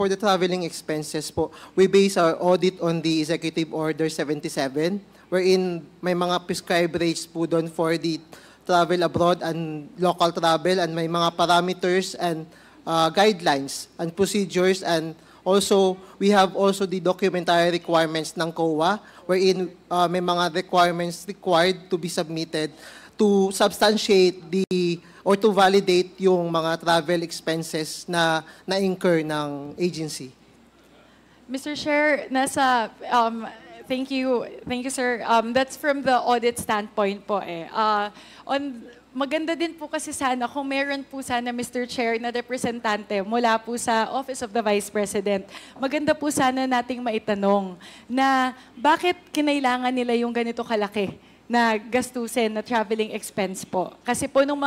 for the traveling expenses po, we base our audit on the Executive Order 77, wherein may mga prescribed rates po doon for the travel abroad and local travel, and may mga parameters and guidelines and procedures, and also we have also the documentary requirements ng COA, wherein may mga requirements required to be submitted to substantiate or to validate yung mga travel expenses na na-incur ng agency. Mr. Chair, thank you sir. That's from the audit standpoint po eh. Maganda din po kasi sana kung meron po sana, Mr. Chair, na representante mula po sa Office of the Vice President. Maganda po sana nating maitanong na bakit kinailangan nila yung ganito kalaki na gastusin na traveling expense po. Kasi po nung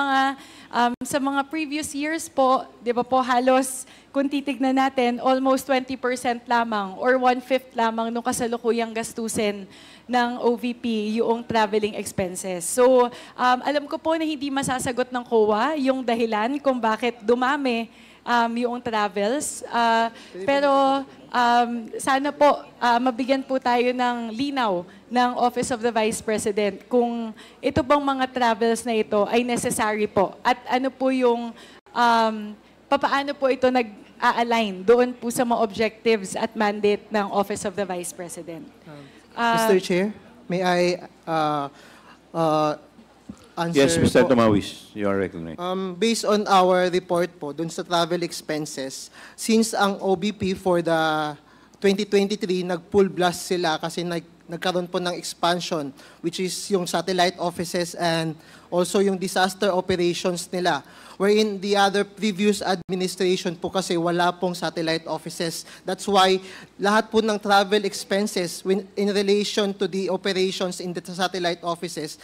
sa mga previous years po, di ba po halos kung titignan natin, almost 20% lamang or 1/5 lamang nung kasalukuyang gastusin ng OVP yung traveling expenses. So, alam ko po na hindi masasagot ng COA yung dahilan kung bakit dumami yung travels. Pero sana po mabigyan po tayo ng linaw ng Office of the Vice President kung ito bang mga travels na ito ay necessary po. At ano po yung, papaano po ito nag-a-align doon po sa mga objectives at mandate ng Office of the Vice President. Mr. Chair, may I answer? Yes, Mr. Tomawis, you are recognized. Based on our report po, dun sa travel expenses, since ang OBP for the 2023, nag-full blast sila kasi nagkaroon po ng expansion, which is yung satellite offices and also yung disaster operations nila. Wherein the other previous administration po kasi wala pong satellite offices. That's why lahat po ng travel expenses in relation to the operations in the satellite offices,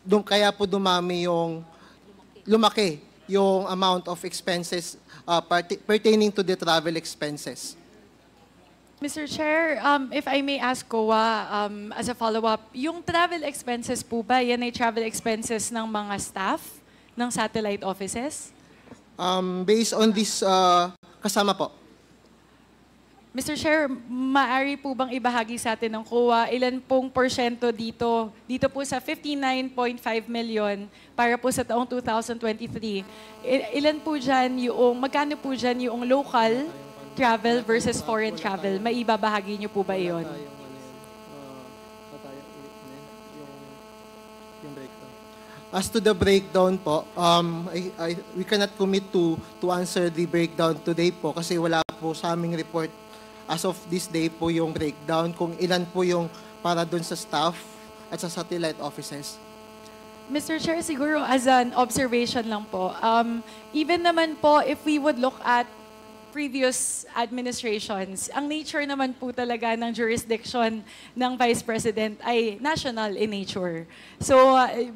kaya po lumaki yung amount of expenses pertaining to the travel expenses. Mr. Chair, if I may ask COA as a follow-up, yung travel expenses po ba, yan ay travel expenses ng mga staff ng satellite offices? Based on this, kasama po. Mr. Chair, maaari po bang ibahagi sa atin ng COA ilan pong porsyento dito po sa 59.5 million para po sa taong 2023? Ilan po dyan magkano po dyan yung local travel versus foreign travel? May ibabahagi niyo po ba iyon? As to the breakdown po, we cannot commit to answer the breakdown today po kasi wala po sa aming report as of this day po yung breakdown kung ilan po yung para dun sa staff at sa satellite offices. Mr. Chair, siguro as an observation lang po, even naman po if we would look at previous administrations, ang nature naman po talaga ng jurisdiction ng Vice President ay national in nature. So,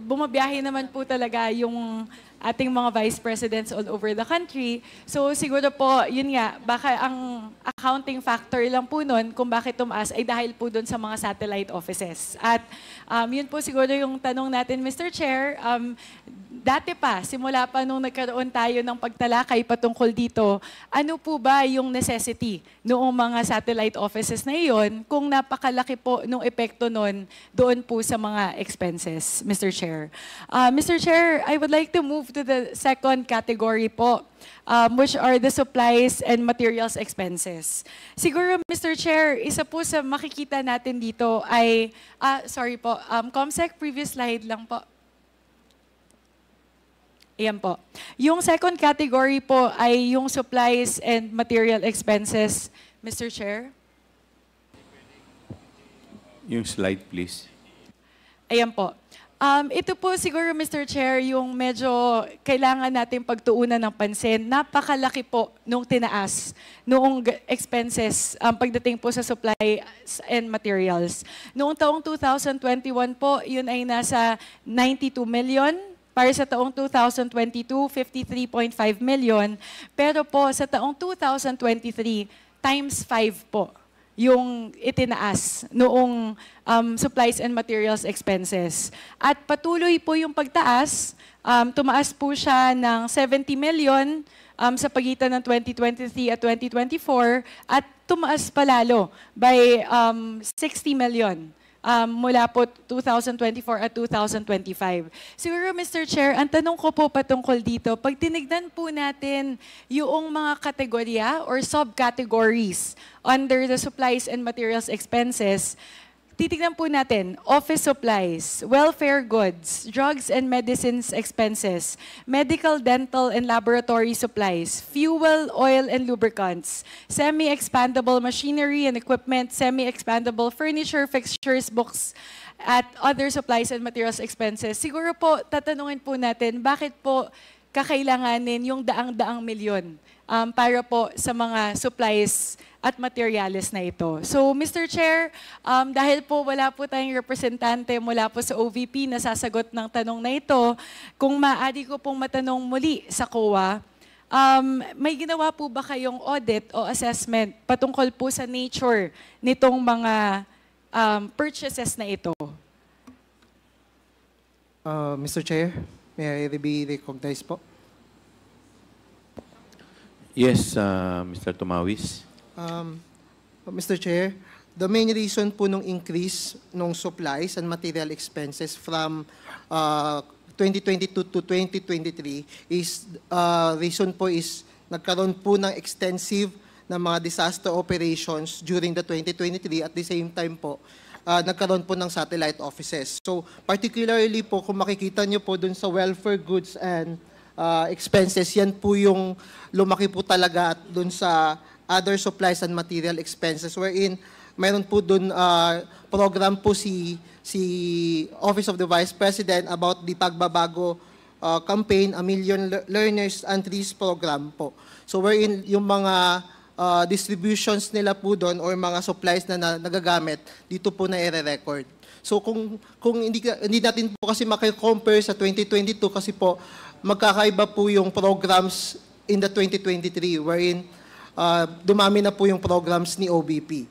bumabiyahe naman po talaga yung ating mga Vice Presidents all over the country. So, siguro po, yun nga, baka ang accounting factor lang po nun kung bakit tumaas ay dahil po dun sa mga satellite offices. At yun po siguro yung tanong natin, Mr. Chair, dati pa, simula pa nung nagkaroon tayo ng pagtalakay patungkol dito, ano po ba yung necessity noong mga satellite offices na iyon kung napakalaki po nung epekto nun doon po sa mga expenses, Mr. Chair. Mr. Chair, I would like to move to the second category po, which are the supplies and materials expenses. Siguro, Mr. Chair, isa po sa makikita natin dito ay, sorry po, Comsec, previous slide lang po. Ayan po. Yung second category po ay yung supplies and material expenses, Mr. Chair. Yung slide, please. Ayan po. Ito po siguro, Mr. Chair, yung medyo kailangan natin pagtuunan ng pansin. Napakalaki po nung tinaas, noong expenses pagdating po sa supplies and materials. Noong taong 2021 po, yun ay nasa 92 million. Para sa taong 2022, 53.5 million. Pero po sa taong 2023, times 5 po yung itinaas noong supplies and materials expenses. At patuloy po yung pagtaas, tumaas po siya ng 70 million sa pagitan ng 2023 at 2024 at tumaas palalo by 60 million. Mula po 2024 at 2025. Siguro, Mr. Chair, ang tanong ko po patungkol dito, pag tinignan po natin yung mga kategorya or subcategories under the supplies and materials expenses, titignan po natin, office supplies, welfare goods, drugs and medicines expenses, medical, dental, and laboratory supplies, fuel, oil, and lubricants, semi-expandable machinery and equipment, semi-expandable furniture, fixtures, books, at other supplies and materials expenses. Siguro po, tatanungin po natin, bakit po kakailanganin yung daang-daang milyon para po sa mga supplies at materials na ito. So, Mr. Chair, dahil po wala po tayong representante mula po sa OVP na sasagot ng tanong na ito, kung maaari ko pong matanong muli sa COA, may ginawa po ba kayong audit o assessment patungkol po sa nature nitong mga purchases na ito? Mr. Chair, may I be recognized po? Yes, Mr. Tumawis. Mr. Chair, the main reason po nung increase nung supplies and material expenses from 2022 to 2023 is reason po is nagkaroon po ng extensive na mga disaster operations during the 2023 at the same time po nagkaroon po ng satellite offices. So particularly po kung makikita nyo po dun sa welfare goods and expenses, yan po yung lumaki po talaga dun sa other supplies and material expenses wherein mayroon po dun program po si Office of the Vice President about the pagbabago campaign, A Million Learners and Trees program po. So wherein yung mga distributions nila po doon or mga supplies na nagagamit, dito po na i-record. So kung hindi natin po kasi maki-compare sa 2022 kasi po magkakaiba po yung programs in the 2023 wherein dumami na po yung programs ni OBP.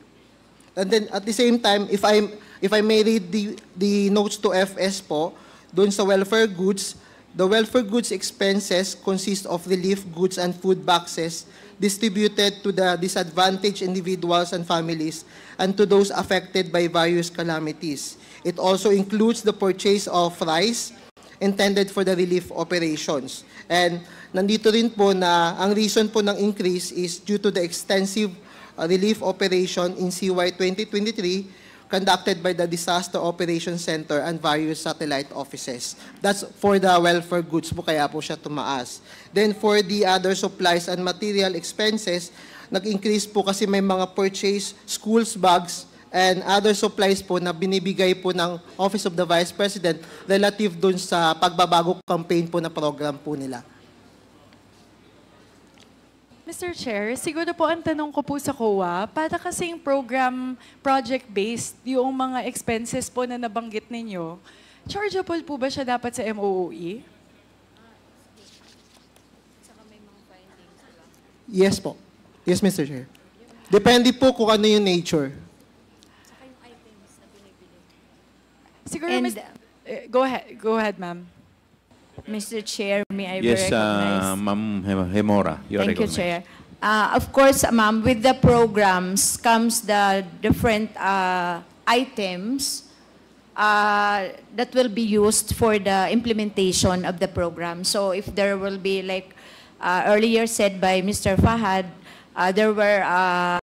And then at the same time, if I may read the notes to FS po, doon sa welfare goods, the welfare goods expenses consist of relief goods and food boxes distributed to the disadvantaged individuals and families and to those affected by various calamities. It also includes the purchase of rice intended for the relief operations. And nandito rin po na ang reason po ng increase is due to the extensive relief operation in CY 2023 conducted by the Disaster Operations Center and various satellite offices. That's for the welfare goods po, kaya po siya tumaas. Then for the other supplies and material expenses, nag-increase po kasi may mga purchase schools bags and other supplies po na binibigay po ng Office of the Vice President relative dun sa pagbabago campaign po na program po nila. Mr. Chair, siguro po ang tanong ko po sa COA, para kasing program project-based yung mga expenses po na nabanggit ninyo, chargeable po ba siya dapat sa MOOE? Yes po. Yes, Mr. Chair. Depende po kung ano yung nature. Siguro, And, go ahead, ma'am. Mr. Chair, may I be Yes, recognized? Ma'am Hemora, you're Thank you, recognized. Chair. Of course, ma'am, with the programs comes the different items that will be used for the implementation of the program. So if there will be, like earlier said by Mr. Fahad, there were